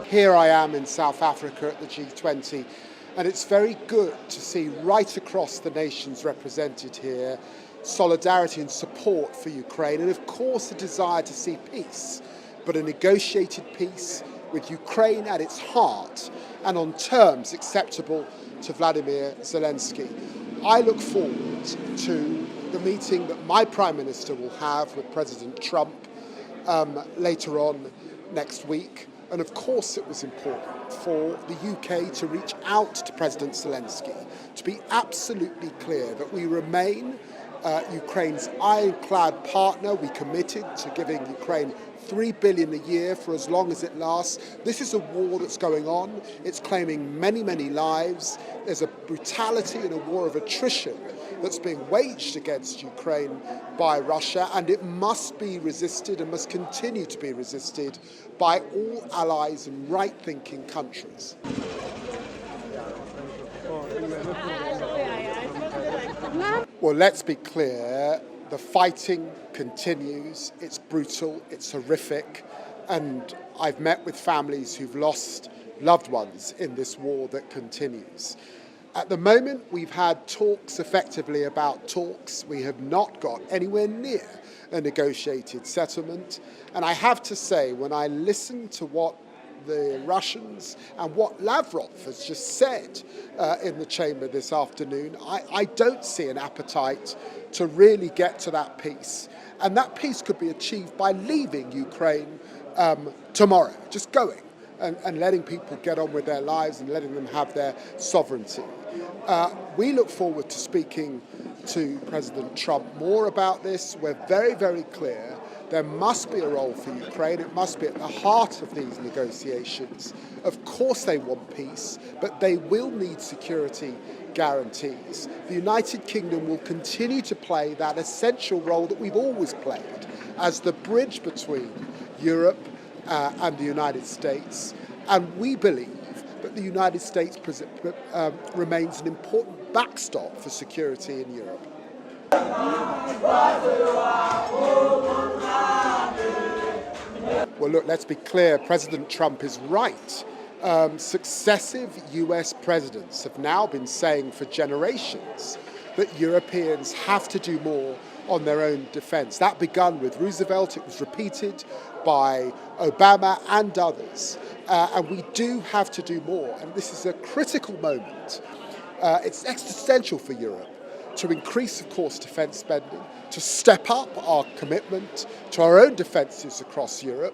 Here I am in South Africa at the G20, and it's very good to see right across the nations represented here solidarity and support for Ukraine, and of course a desire to see peace, but a negotiated peace with Ukraine at its heart and on terms acceptable to Volodymyr Zelenskiy. I look forward to the meeting that my Prime Minister will have with President Trump later on next week. And of course it was important for the UK to reach out to President Zelenskiy, to be absolutely clear that we remain Ukraine's ironclad partner. We committed to giving Ukraine $3 billion a year for as long as it lasts. This is a war that's going on. It's claiming many, many lives. There's a brutality and a war of attrition that's being waged against Ukraine by Russia, and it must be resisted and must continue to be resisted by all allies and right-thinking countries. Well, let's be clear, the fighting continues, it's brutal, it's horrific, and I've met with families who've lost loved ones in this war that continues. At the moment, we've had talks effectively about talks. We have not got anywhere near a negotiated settlement. And I have to say, when I listen to what the Russians and what Lavrov has just said in the chamber this afternoon, I don't see an appetite to really get to that peace. And that peace could be achieved by leaving Ukraine tomorrow, just going and letting people get on with their lives and letting them have their sovereignty. We look forward to speaking to President Trump more about this. We're very, very clear. There must be a role for Ukraine. It must be at the heart of these negotiations. Of course they want peace, but they will need security guarantees. The United Kingdom will continue to play that essential role that we've always played as the bridge between Europe and the United States. And we believe that the United States remains an important backstop for security in Europe. Well, look, let's be clear. President Trump is right. Successive US presidents have now been saying for generations that Europeans have to do more on their own defense. That began with Roosevelt. It was repeated by Obama and others. And we do have to do more. And this is a critical moment. It's existential for Europe to increase, of course, defence spending, to step up our commitment to our own defences across Europe.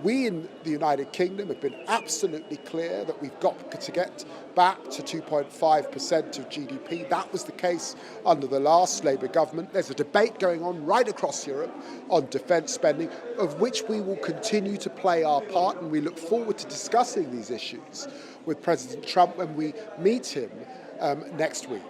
We in the United Kingdom have been absolutely clear that we've got to get back to 2.5% of GDP. That was the case under the last Labour government. There's a debate going on right across Europe on defence spending, of which we will continue to play our part, and we look forward to discussing these issues with President Trump when we meet him next week.